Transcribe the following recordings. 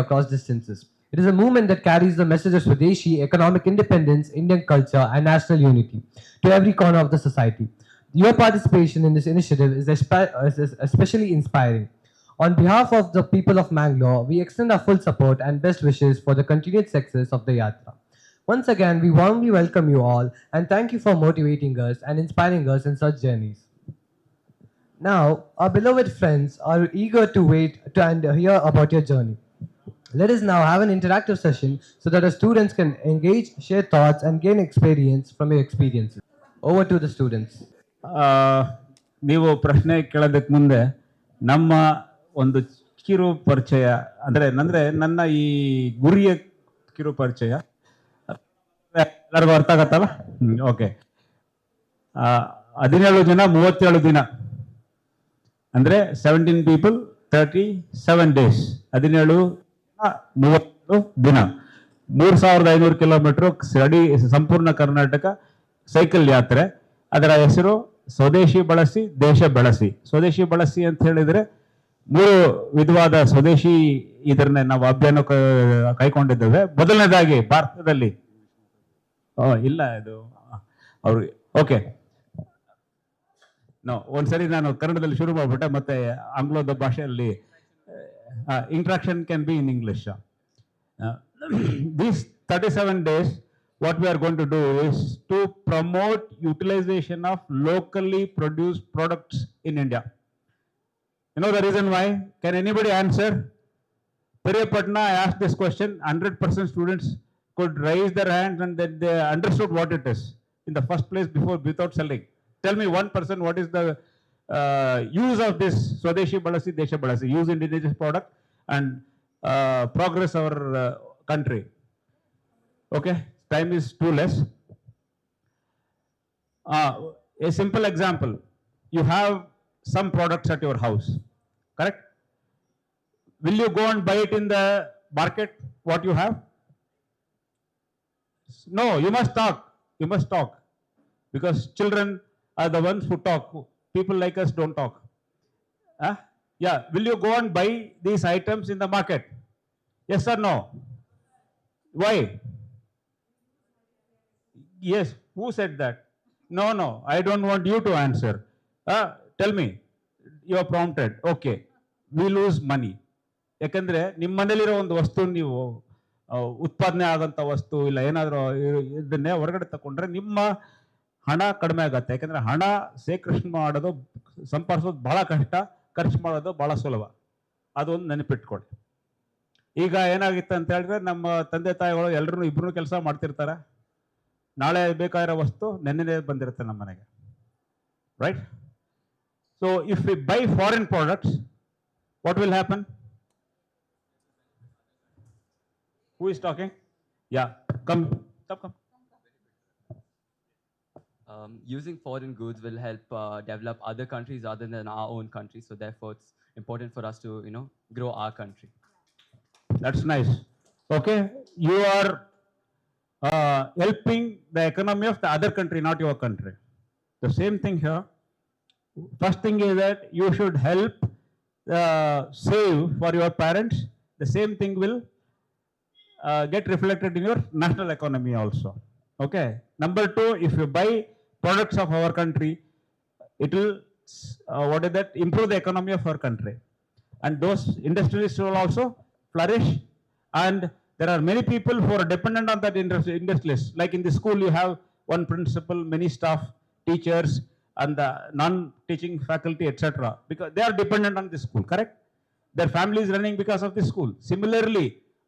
across distances. It is a movement that carries the message of Swadeshi, economic independence, Indian culture, and national unity to every corner of the society. Your participation in this initiative is is especially inspiring. On behalf of the people of Mangalore, we extend our full support and best wishes for the continued success of the Yatra. Once again, we warmly welcome you all and thank you for motivating us and inspiring us in such journeys. Now, our beloved friends are eager to wait to and hear about your journey. Let us now have an interactive session so that our students can engage, share thoughts, and gain experience from your experiences. Over to the students. ಆ, ನೀವು ಪ್ರಶ್ನೆ ಕೇಳೋದಕ್ಕೆ ಮುಂದೆ ನಮ್ಮ ಒಂದು ಕಿರು ಪರಿಚಯ ಅಂದರೆ ನನ್ನ ಈ ಗುರಿಯ ಕಿರು ಪರಿಚಯ ಎಲ್ಲರಿಗೂ ಅರ್ಥ ಆಗತ್ತಲ್ಲ. ಓಕೆ. 17 ಜನ 37 ದಿನ ಅಂದರೆ 17 ಪೀಪಲ್ 37 ಡೇಸ್. 17 37 ದಿನ 3500 ಕಿಲೋಮೀಟರ್ ಸಂಪೂರ್ಣ ಕರ್ನಾಟಕ ಸೈಕಲ್ ಯಾತ್ರೆ. ಅದರ ಹೆಸರು ಸ್ವದೇಶಿ ಬಳಸಿ ದೇಶ ಬೆಳೆಸಿ. ಸ್ವದೇಶಿ ಬಳಸಿ ಅಂತ ಹೇಳಿದ್ರೆ 3 ವಿಧವಾದ ಸ್ವದೇಶಿ ಇದನ್ನ ನಾವು ಅಭಿಯಾನ ಕೈಗೊಂಡಿದ್ದೇವೆ. ಮೊದಲನೇದಾಗಿ ಭಾರತದಲ್ಲಿ ಇಲ್ಲ ಇದು ಅವ್ರಿಗೆ ಓಕೆ ಒಂದ್ಸರಿ ನಾನು ಕನ್ನಡದಲ್ಲಿ ಶುರು ಮಾಡ್ಬಿಟ್ಟೆ, ಮತ್ತೆ ಆಂಗ್ಲದ ಭಾಷೆಯಲ್ಲಿ interaction can be in English. These 37 days, what we are going to do is to promote utilization of locally produced products in India. You know the reason why? Can anybody answer? Periyapatna, I asked this question, 100% students could raise their hands and then they understood what it is in the first place without selling. Tell me one person, what is the use of this Swadeshi Balasi, Desha Balasi, use indigenous product and progress our country. Okay, time is too less. A simple example, you have some products at your house, correct? Will you go and buy it in the market, what you have? No, you must talk, because children are the ones who talk. People like us don't talk. Yeah, will you go and buy these items in the market? Yes or no? Why? Yes, who said that? No, I don't want you to answer. Tell me, you are prompted. Okay, we lose money. ಯಾಕಂದ್ರೆ ನಿಮ್ಮ ಮನೇಲಿರೋ ಒಂದು ವಸ್ತು ನೀವು ಉತ್ಪಾದನೆ ಆಗಂತ ವಸ್ತು ಇಲ್ಲ ಏನಾದರೂ ಇದನ್ನೇ ಹೊರಗಡೆ ತಗೊಂಡ್ರೆ ನಿಮ್ಮ ಹಣ ಕಡಿಮೆ ಆಗತ್ತೆ. ಯಾಕಂದ್ರೆ ಹಣ ಸೇಕರಣೆ ಮಾಡೋದು ಸಂಪಾದಿಸೋದು ಬಹಳ ಕಷ್ಟ, ಖರ್ಚು ಮಾಡೋದು ಬಹಳ ಸುಲಭ. ಅದೊಂದು ನೆನಪಿಟ್ಕೊಳ್ಳಿ. ಈಗ ಏನಾಗಿತ್ತು ಅಂತ ಹೇಳಿದ್ರೆ, ನಮ್ಮ ತಂದೆ ತಾಯಿಗಳು ಎಲ್ಲರೂ ಇಬ್ರು ಕೆಲಸ ಮಾಡ್ತಿರ್ತಾರೆ. ನಾಳೆ ಬೇಕಾಗಿರೋ ವಸ್ತು ನೆನ್ನೆ ಬಂದಿರುತ್ತೆ ನಮ್ಮ ಮನೆಗೆ, right? So if we by foreign products, what will happen? Who is talking? Yeah, come. Using foreign goods will help develop other countries other than our own country. So therefore, it's important for us to, grow our country. That's nice. Okay, you are helping the economy of the other country, not your country. The same thing here. First thing is that you should help save for your parents. The same thing will get reflected in your national economy also. Okay. Number 2, if you buy products of our country, it will improve the economy of our country, and those industries will also flourish. And there are many people who are dependent on that industries. Like in the school, you have one principal, many staff, teachers, and the non-teaching faculty, etc. Because they are dependent on the school, correct? Their family is running because of the school. Similarly,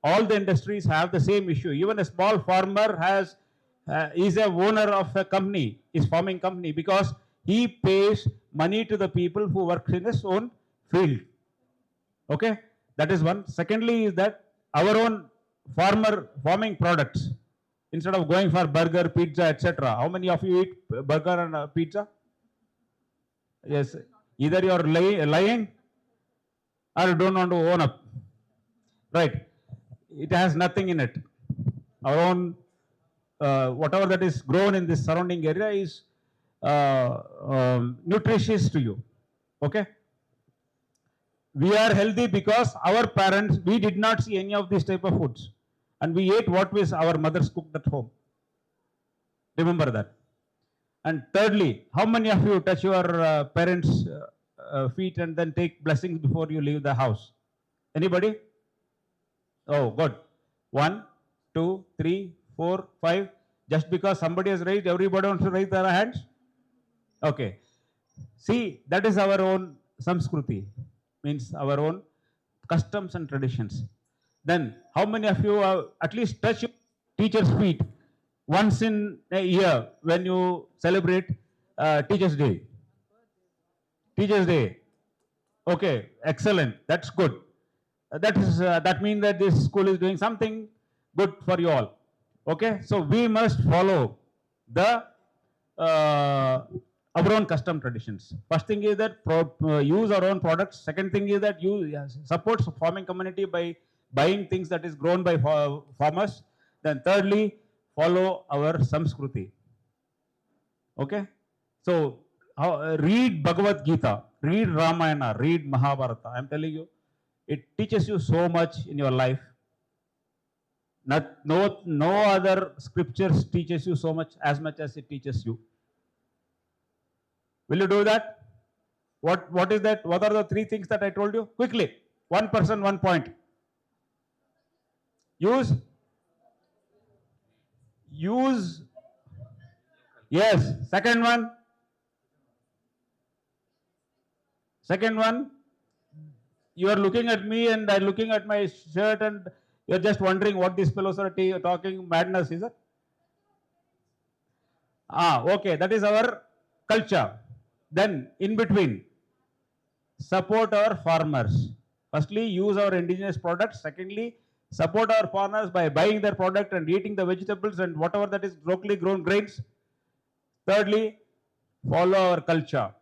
all the industries have the same issue. Even a small farmer is a owner of a company, is farming company, because he pays money to the people who work in his own field. Okay, that is one. Secondly is that our own farming products, instead of going for burger, pizza, etc. How many of you eat burger and pizza? Yes, either you are lying or you don't want to own up, right? It has nothing in it. Our own whatever that is grown in this surrounding area is nutritious to you. Okay. We are healthy because our parents, we did not see any of these type of foods. And we ate what was our mothers cooked at home. Remember that. And thirdly, how many of you touch your parents' feet and then take blessings before you leave the house? Anybody? Oh, good. 1, 2, 3, 4, 5. Just because somebody has raised, everybody wants to raise their hands? Okay. See, that is our own samskruti, means our own customs and traditions. Then, how many of you have at least touch your teacher's feet once in a year when you celebrate Teacher's Day? Teacher's Day. Okay, excellent. That's good. That means that this school is doing something good for you all. Okay, so we must follow the our own custom traditions. First thing is that use our own products. Second thing is that you support farming community by buying things that is grown by farmers. Then thirdly, follow our samskruti. Okay, so read Bhagavad Gita, read Ramayana, read Mahabharata. I'm telling you, it teaches you so much in your life. No other scriptures teaches you so much as it teaches you. Will you do that? What is that? What are the three things that I told you? Quickly, one person, one point. Use. Yes. Second one. You are looking at me and I'm looking at my shirt and you're just wondering what these fellows are talking madness, is it? Okay, that is our culture. Then, in between, support our farmers. Firstly, use our indigenous products. Secondly, support our farmers by buying their product and eating the vegetables and whatever that is locally grown grains. Thirdly, follow our culture.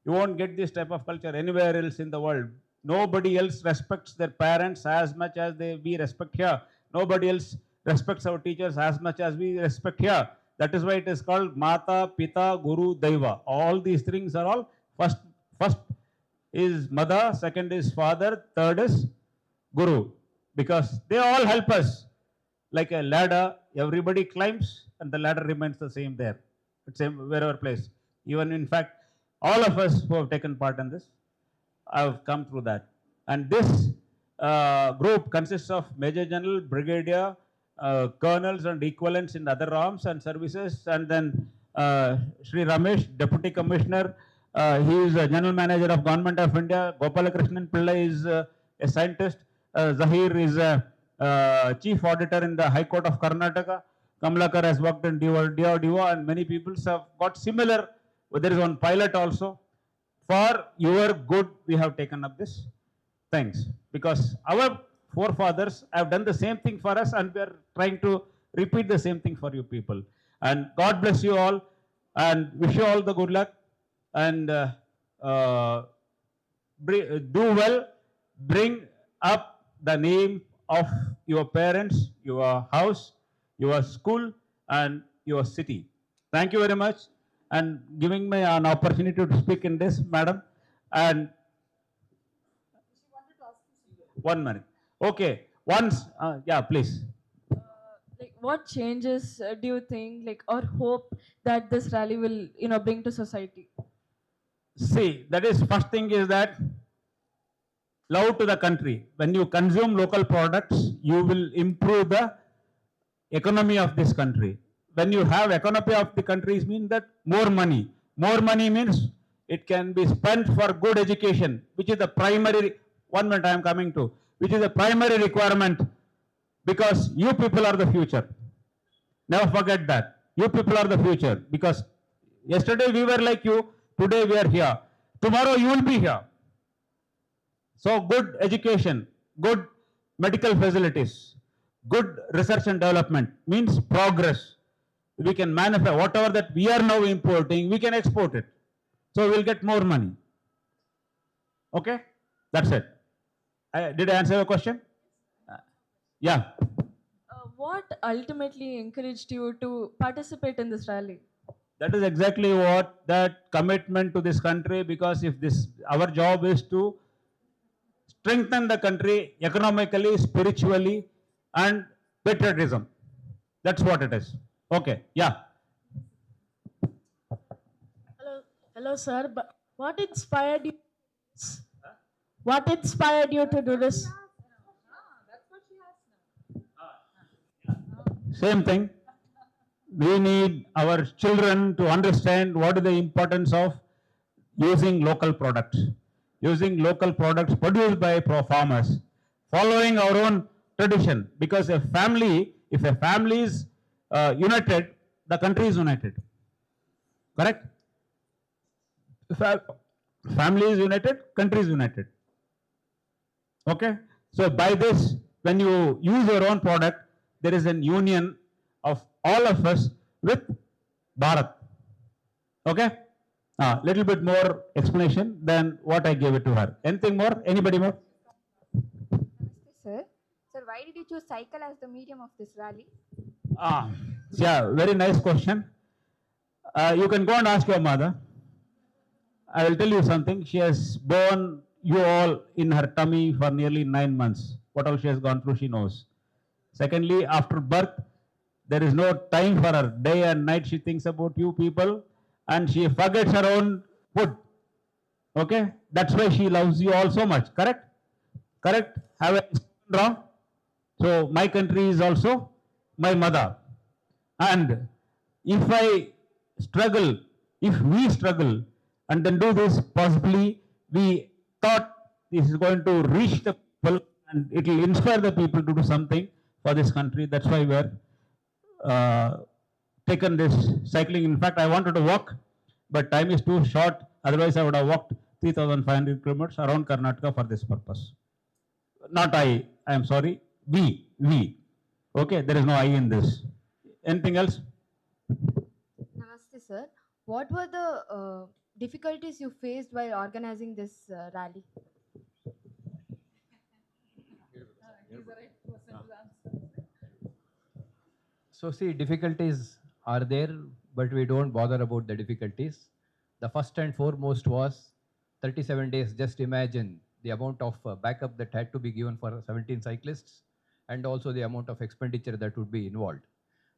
You won't get this type of culture anywhere else in the world. Nobody else respects their parents as much as we respect here. Nobody else respects our teachers as much as we respect here. That is why it is called Mata, Pita, Guru, Daiva. All these things are all first is mother, second is father, third is Guru. Because they all help us. Like a ladder, everybody climbs and the ladder remains the same there. It's same wherever place. Even in fact, all of us who have taken part in this have come through that. And this group consists of Major General, Brigadier, colonels and equivalents in other arms and services, and then Sri Ramesh, Deputy Commissioner, he is a General Manager of Government of India. Gopalakrishnan Pillai is a scientist. Zahir is a Chief Auditor in the High Court of Karnataka. Kamlakar has worked in DO, and many people have got similar. There is one pilot also. For your good, we have taken up this. Thanks. Because our forefathers have done the same thing for us and we are trying to repeat the same thing for you people. And God bless you all and wish you all the good luck and do well, bring up the name of your parents, your house, your school and your city. Thank you very much and giving me an opportunity to speak in this, madam. And 1 minute. Okay. Once, yeah, please. Like what changes do you think like or hope that this rally will bring to society? See, that is first thing is that love to the country. When you consume local products, you will improve the economy of this country. When you have economy of the country, means that more money. More money means it can be spent for good education, which is the primary. 1 minute I am coming to, which is the primary requirement, because you people are the future. Never forget that. You people are the future, because yesterday we were like you, today we are here. Tomorrow you will be here. So good education, good medical facilities, good research and development means progress. We can manufacture whatever that we are now importing, we can export it. So we'll get more money. Okay? That's it. Did I answer your question? Yeah. What ultimately encouraged you to participate in this rally? That is exactly what that commitment to this country, because if this our job is to strengthen the country economically, spiritually, and patriotism. That's what it is. Okay, yeah. Hello, sir. But what inspired you? What inspired you to do this? Same thing. We need our children to understand what is the importance of using local products, using local products produced by farmers, following our own tradition. Because if a family is united, the country is united. Correct? If a family is united, country is united. Okay? So by this, when you use your own product, there is an union of all of us with Bharat. Okay? Little bit more explanation than what I gave it to her. Anything more? Anybody more? Namaste, sir. Sir, why did you choose cycle as the medium of this rally? Yeah, very nice question. You can go and ask your mother. I will tell you something. She has borne you all in her tummy for nearly 9 months. What all she has gone through, she knows. Secondly, after birth, there is no time for her. Day and night she thinks about you people, and she forgets her own food. Okay? That's why she loves you all so much. Correct? Correct? Have I spoken wrong? So my country is also my mother. And if I struggle, if we struggle and then do this, possibly we thought this is going to reach the people and it will inspire the people to do something for this country. That's why we are taken this cycling. In fact, I wanted to walk, but time is too short. Otherwise, I would have walked 3,500 kilometers around Karnataka for this purpose. Not I am sorry, we. Okay, there is no I in this. Anything else? Namaste, sir. What were the difficulties you faced while organizing this rally? So see, difficulties are there, but we don't bother about the difficulties. The first and foremost was 37 days. Just imagine the amount of backup that had to be given for 17 cyclists and also the amount of expenditure that would be involved.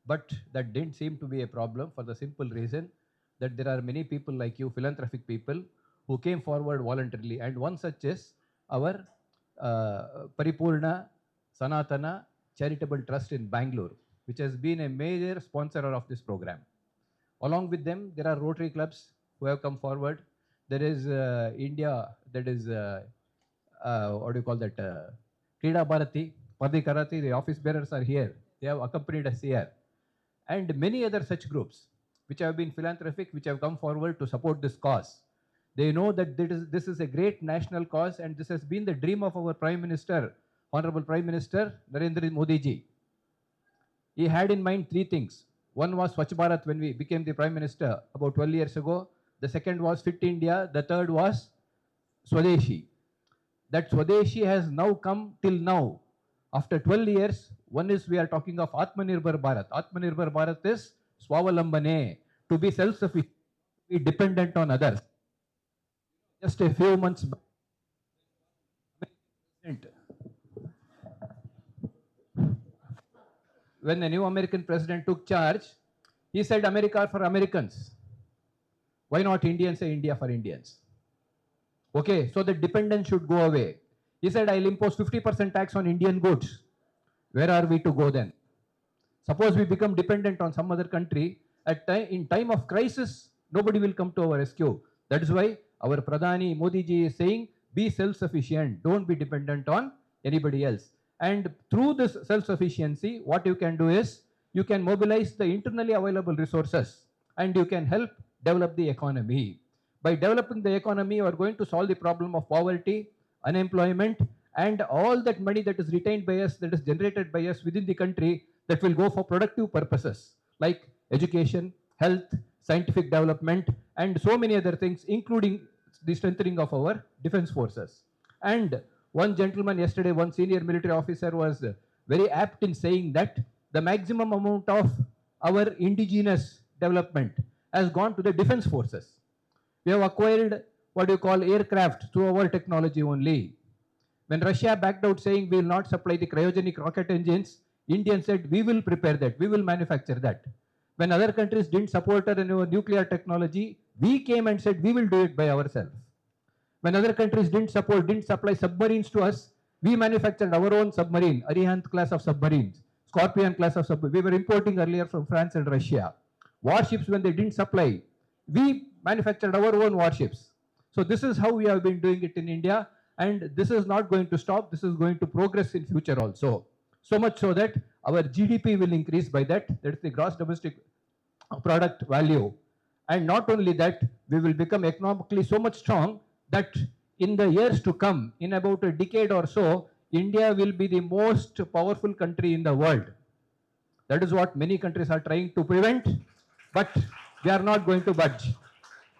But that didn't seem to be a problem for the simple reason that there are many people like you, philanthropic people, who came forward voluntarily. And one such is our Paripurna Sanatana Charitable Trust in Bangalore, which has been a major sponsor of this program. Along with them, there are Rotary clubs who have come forward. There is India, that is, what do you call that? Krida Bharati, Padi Karati, the office bearers are here. They have accompanied us here. And many other such groups which have been philanthropic, which have come forward to support this cause. They know that this is a great national cause, and this has been the dream of our Prime Minister, Honorable Prime Minister Narendra Modi ji. He had in mind three things. One was Swachh Bharat when we became the Prime Minister about 12 years ago. The second was Fit India. The third was Swadeshi. That Swadeshi has now come till now. After 12 years, one is we are talking of Atmanirbhar Bharat. Atmanirbhar Bharat is Swavalambane, to be self-sufficient, be dependent on others. Just a few months back, when the new American president took charge, he said America for Americans. Why not Indians say India for Indians? Okay, so the dependence should go away. He said, I'll impose 50% tax on Indian goods. Where are we to go then? Suppose we become dependent on some other country, in time of crisis, nobody will come to our rescue. That is why our Pradhani Modi ji is saying, be self-sufficient, don't be dependent on anybody else. And through this self-sufficiency, what you can do is, you can mobilize the internally available resources and you can help develop the economy. By developing the economy, you are going to solve the problem of poverty, unemployment, and all that money that is retained by us, that is generated by us within the country, that will go for productive purposes like education, health, scientific development, and so many other things, including the strengthening of our defense forces. And one gentleman yesterday, one senior military officer, was very apt in saying that the maximum amount of our indigenous development has gone to the defense forces. We have acquired what you call aircraft through our technology only. When Russia backed out saying we will not supply the cryogenic rocket engines, India said we will prepare that, we will manufacture that. When other countries didn't support our nuclear technology, we came and said we will do it by ourselves. When other countries didn't supply submarines to us, we manufactured our own submarine, Arihant class of submarines, Scorpion class of submarines. We were importing earlier from France and Russia. Warships, when they didn't supply, we manufactured our own warships. So this is how we have been doing it in India, and this is not going to stop. This is going to progress in future also. So much so that our GDP will increase by that. That is the gross domestic product value. And not only that, we will become economically so much strong that in the years to come, in about a decade or so, India will be the most powerful country in the world. That is what many countries are trying to prevent, but we are not going to budge.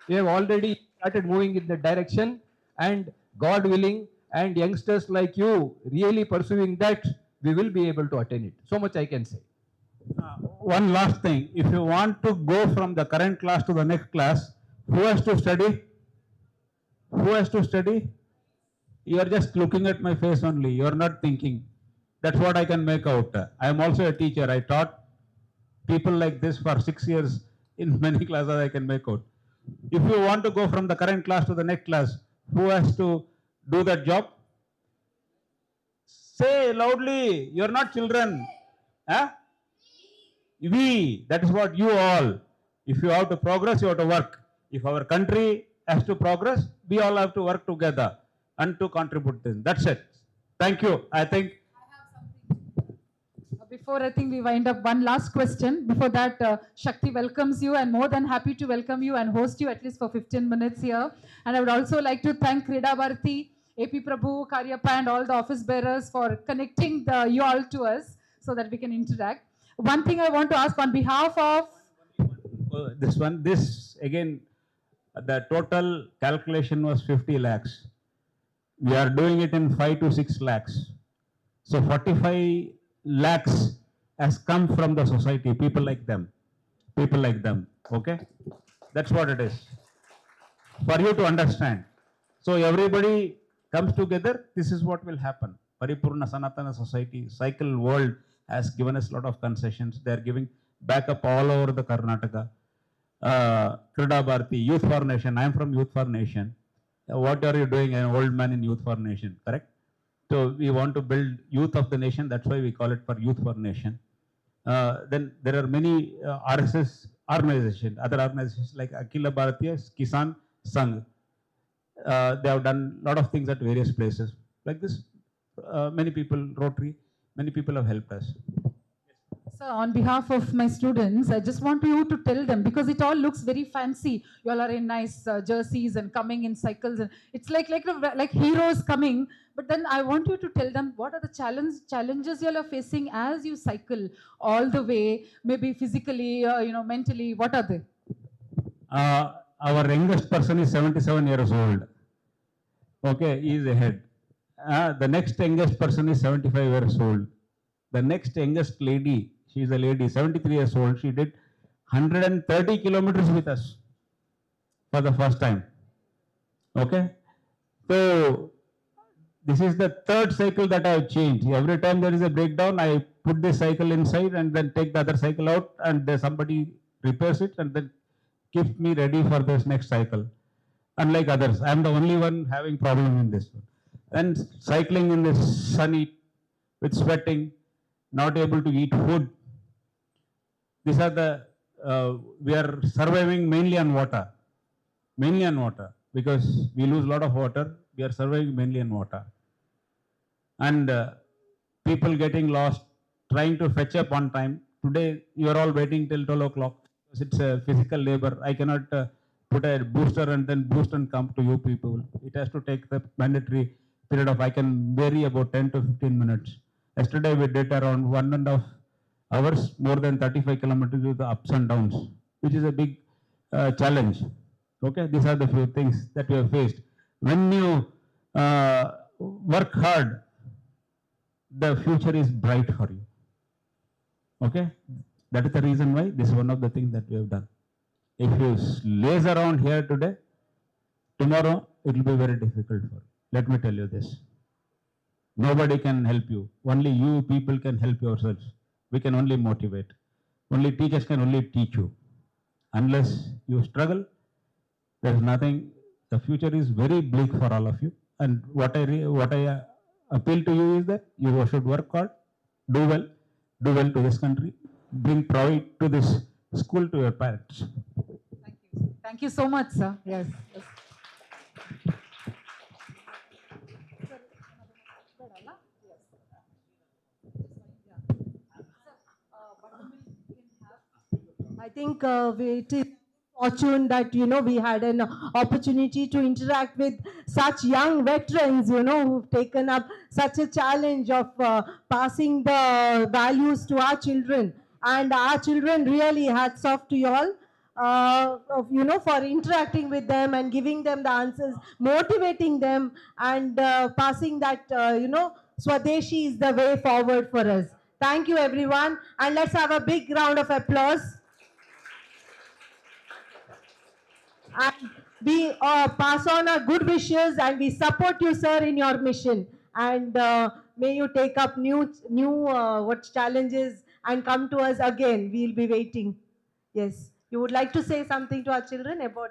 We have already started moving in that direction, and God willing, and youngsters like you really pursuing that, we will be able to attain it. So much I can say. One last thing, if you want to go from the current class to the next class, who has to study? Who has to study? You are just looking at my face only, you are not thinking. That's what I can make out. I am also a teacher. I taught people like this for 6 years in many classes. I can make out. If you want to go from the current class to the next class, who has to do that job? Say loudly, you are not children. Huh? We, that is what you all. If you have to progress, you have to work. If our country has to progress, we all have to work together and to contribute this. That's it. Thank you. I think. Before I think we wind up, one last question. Before that, Shakti welcomes you and more than happy to welcome you and host you at least for 15 minutes here. And I would also like to thank Krida Bharati, AP Prabhu, Karyappa and all the office bearers for connecting you all to us so that we can interact. One thing I want to ask on behalf of... This again, the total calculation was 50 lakhs. We are doing it in 5 to 6 lakhs. So 45 lakhs has come from the society, people like them, okay? That's what it is. For you to understand. So everybody comes together, this is what will happen. Paripurna Sanatana Society, Cycle World has given us a lot of concessions. They are giving backup all over the Karnataka. Krida Bharati, Youth for Nation. I am from Youth for Nation. What are you doing? An old man in Youth for Nation, correct? So we want to build youth of the nation. That's why we call it for Youth for Nation. Then there are many RSS organizations, other organizations like Akhila Bharatiya Kisan Sangh. They have done a lot of things at various places. Like this, many people, Rotary, many people have helped us. So on behalf of my students, I just want you to tell them, because it all looks very fancy. You all are in nice jerseys and coming in cycles. And it's like heroes coming. But then I want you to tell them what are the challenges you all are facing as you cycle all the way, maybe physically, mentally. What are they? Our youngest person is 77 years old. Okay, he is ahead. The next youngest person is 75 years old. The next youngest lady, she is a lady, 73 years old. She did 130 kilometers with us for the first time. Okay? So, this is the third cycle that I have changed. Every time there is a breakdown, I put this cycle inside and then take the other cycle out, and somebody repairs it and then keeps me ready for this next cycle. Unlike others, I am the only one having problem in this one. And cycling in this sunny, with sweating, not able to eat food. These are the, we are surviving mainly on water. Mainly on water, because we lose a lot of water. We are surviving mainly on water. And people getting lost, trying to fetch up on time. Today, you are all waiting till 12 o'clock. Because it's a physical labor. I cannot put a booster and then boost and come to you people. It has to take the mandatory period of, I can vary about 10 to 15 minutes. Yesterday, we did around 1.5 hours, more than 35 kilometers with the ups and downs, which is a big challenge. Okay, these are the few things that we have faced. When you work hard, the future is bright for you. Okay, that is the reason why this is one of the things that we have done. If you laze around here today, tomorrow it will be very difficult for you. Let me tell you this. Nobody can help you. Only you people can help yourselves. We can only motivate. Only teachers can only teach you. Unless you struggle, there's nothing. The future is very bleak for all of you. And what I appeal to you is that you should work hard, do well to this country, bring pride to this school, to your parents. Thank you. Thank you so much, sir. Yes. Yes. I think it is fortune that we had an opportunity to interact with such young veterans, who've taken up such a challenge of passing the values to our children. And our children, really hats off to you all. For interacting with them and giving them the answers, motivating them, and passing that, Swadeshi is the way forward for us. Thank you, everyone. And let's have a big round of applause. And we pass on our good wishes, and we support you, sir, in your mission. And may you take up new what challenges and come to us again. We'll be waiting. Yes. You would like to say something to our children about